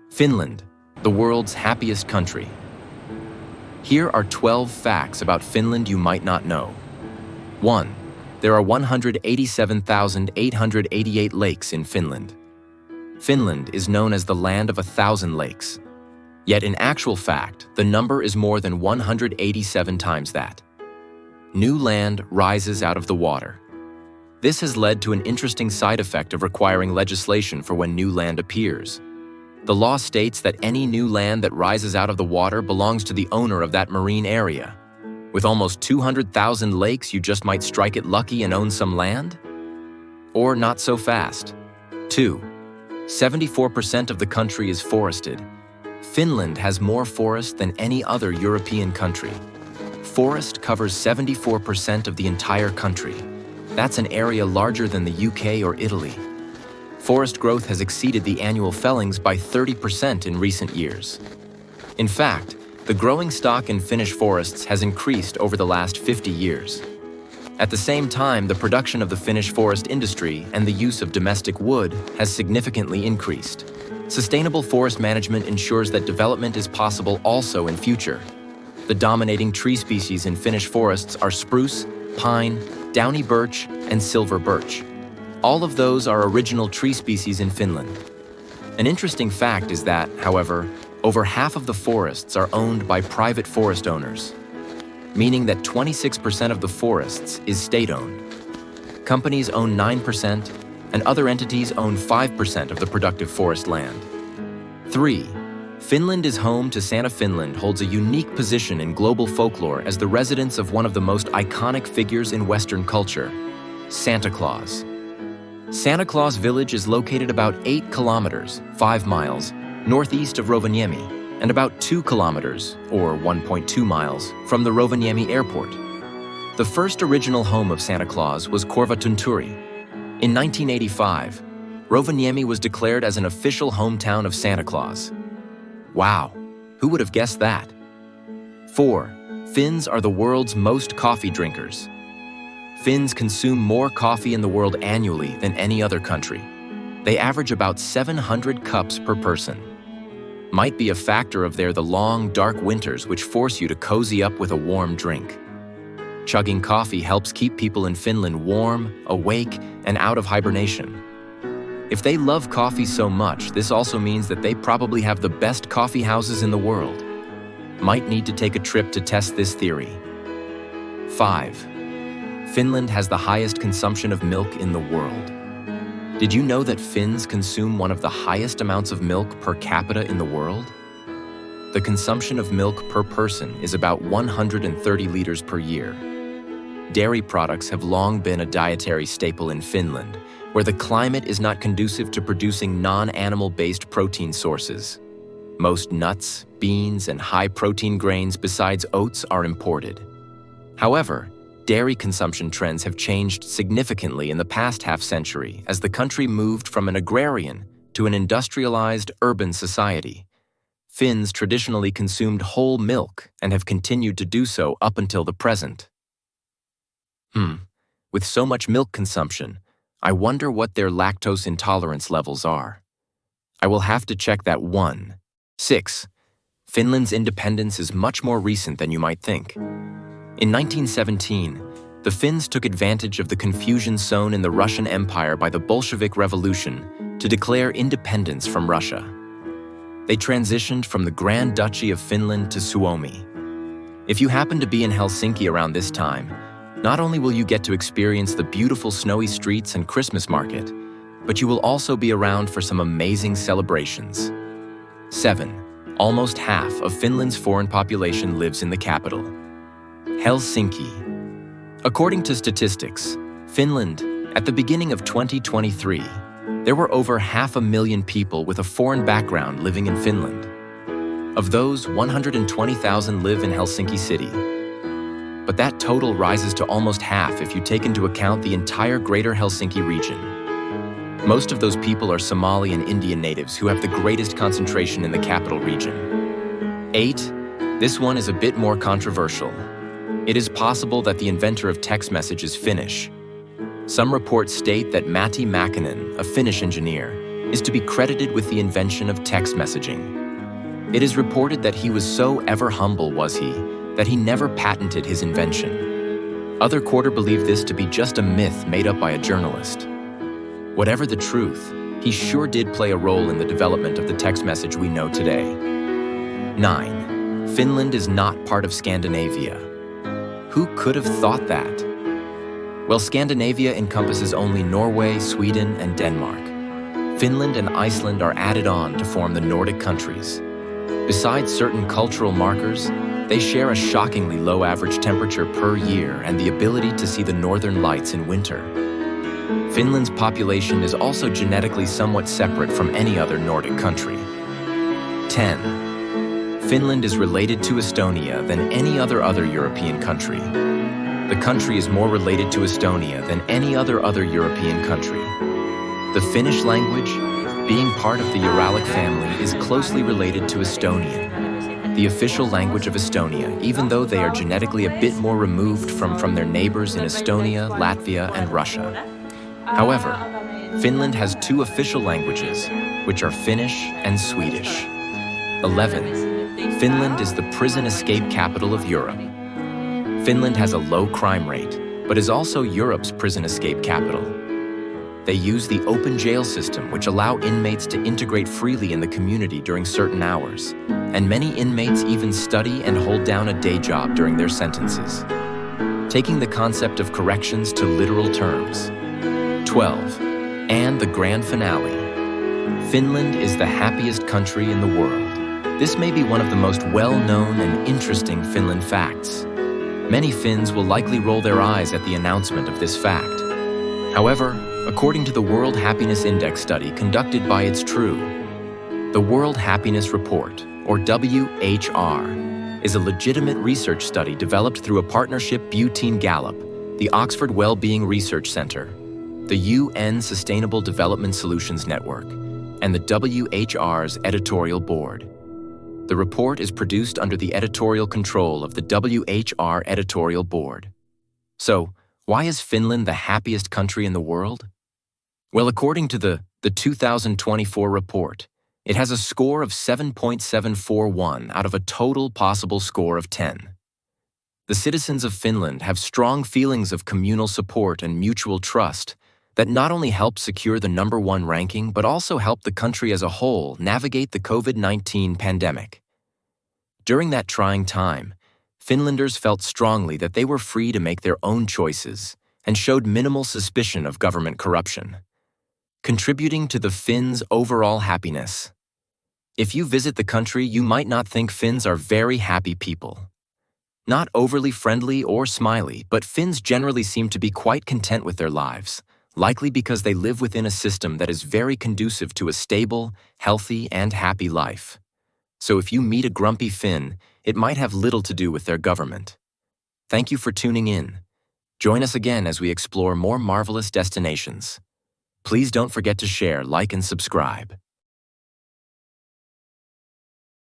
Finland, the world's happiest country. Here are 12 facts about Finland you might not know. 1. There are 187,888 lakes in Finland. Finland is known as the land of 1,000 lakes. Yet in actual fact, the number is more than 187 times that. New land rises out of the water. This has led to an interesting side effect of requiring legislation for when new land appears. The law states that any new land that rises out of the water belongs to the owner of that marine area. With almost 200,000 lakes, you just might strike it lucky and own some land? Or not so fast. 2. 74% of the country is forested. Finland has more forest than any other European country. Forest covers 74% of the entire country. That's an area larger than the UK or Italy. Forest growth has exceeded the annual fellings by 30% in recent years. In fact, the growing stock in Finnish forests has increased over the last 50 years. At the same time, the production of the Finnish forest industry and the use of domestic wood has significantly increased. Sustainable forest management ensures that development is possible also in future. The dominating tree species in Finnish forests are spruce, pine, downy birch, and silver birch. All of those are original tree species in Finland. An interesting fact is that, however, over half of the forests are owned by private forest owners, meaning that 26% of the forests is state-owned. Companies own 9%, and other entities own 5% of the productive forest land. 3. Finland is home to Santa. Finland holds a unique position in global folklore as the residence of one of the most iconic figures in Western culture, Santa Claus. Santa Claus Village is located about 8 kilometers, 5 miles, northeast of Rovaniemi, and about 2 kilometers, or 1.2 miles, from the Rovaniemi airport. The first original home of Santa Claus was Korvatunturi. In 1985, Rovaniemi was declared as an official hometown of Santa Claus. Wow, who would have guessed that? 4. Finns are the world's most coffee drinkers. Finns consume more coffee in the world annually than any other country. They average about 700 cups per person. Might be a factor of the long, dark winters which force you to cozy up with a warm drink. Chugging coffee helps keep people in Finland warm, awake, and out of hibernation. If they love coffee so much, this also means that they probably have the best coffee houses in the world. Might need to take a trip to test this theory. 5. Finland has the highest consumption of milk in the world. Did you know that Finns consume one of the highest amounts of milk per capita in the world? The consumption of milk per person is about 130 liters per year. Dairy products have long been a dietary staple in Finland, where the climate is not conducive to producing non-animal-based protein sources. Most nuts, beans, and high-protein grains besides oats are imported. However, dairy consumption trends have changed significantly in the past half-century as the country moved from an agrarian to an industrialized urban society. Finns traditionally consumed whole milk and have continued to do so up until the present. With so much milk consumption, I wonder what their lactose intolerance levels are. I will have to check that one. 6. Finland's independence is much more recent than you might think. In 1917, the Finns took advantage of the confusion sown in the Russian Empire by the Bolshevik Revolution to declare independence from Russia. They transitioned from the Grand Duchy of Finland to Suomi. If you happen to be in Helsinki around this time, not only will you get to experience the beautiful snowy streets and Christmas market, but you will also be around for some amazing celebrations. 7. Almost half of Finland's foreign population lives in the capital, Helsinki. According to statistics, Finland, at the beginning of 2023, there were over 500,000 people with a foreign background living in Finland. Of those, 120,000 live in Helsinki city. But that total rises to almost half if you take into account the entire greater Helsinki region. Most of those people are Somali and Indian natives who have the greatest concentration in the capital region. 8. This one is a bit more controversial. It is possible that the inventor of text message is Finnish. Some reports state that Matti Mäkinen, a Finnish engineer, is to be credited with the invention of text messaging. It is reported that he was so ever humble was he, that he never patented his invention. Other quarter believe this to be just a myth made up by a journalist. Whatever the truth, he sure did play a role in the development of the text message we know today. 9. Finland is not part of Scandinavia. Who could have thought that? Well, Scandinavia encompasses only Norway, Sweden, and Denmark. Finland and Iceland are added on to form the Nordic countries. Besides certain cultural markers, they share a shockingly low average temperature per year and the ability to see the northern lights in winter. Finland's population is also genetically somewhat separate from any other Nordic country. 10. Finland is related to Estonia than any other European country. The country is more related to Estonia than any other European country. The Finnish language, being part of the Uralic family, is closely related to Estonian, the official language of Estonia, even though they are genetically a bit more removed from their neighbors in Estonia, Latvia, and Russia. However, Finland has two official languages, which are Finnish and Swedish. 11. Finland is the prison escape capital of Europe. Finland has a low crime rate, but is also Europe's prison escape capital. They use the open jail system, which allow inmates to integrate freely in the community during certain hours, and many inmates even study and hold down a day job during their sentences. Taking the concept of corrections to literal terms. 12. And the grand finale. Finland is the happiest country in the world. This may be one of the most well-known and interesting Finland facts. Many Finns will likely roll their eyes at the announcement of this fact. However, according to the World Happiness Index study conducted by It's True, the World Happiness Report, or WHR, is a legitimate research study developed through a partnership Butine Gallup, the Oxford Wellbeing Research Center, the UN Sustainable Development Solutions Network, and the WHR's editorial board. The report is produced under the editorial control of the WHR editorial board. So, why is Finland the happiest country in the world? Well, according to the 2024 report, it has a score of 7.741 out of a total possible score of 10. The citizens of Finland have strong feelings of communal support and mutual trust that not only help secure the #1 ranking, but also help the country as a whole navigate the COVID-19 pandemic. During that trying time, Finlanders felt strongly that they were free to make their own choices and showed minimal suspicion of government corruption, contributing to the Finns' overall happiness. If you visit the country, you might not think Finns are very happy people. Not overly friendly or smiley, but Finns generally seem to be quite content with their lives, likely because they live within a system that is very conducive to a stable, healthy, and happy life. So if you meet a grumpy Finn, it might have little to do with their government. Thank you for tuning in. Join us again as we explore more marvelous destinations. Please don't forget to share, like, and subscribe.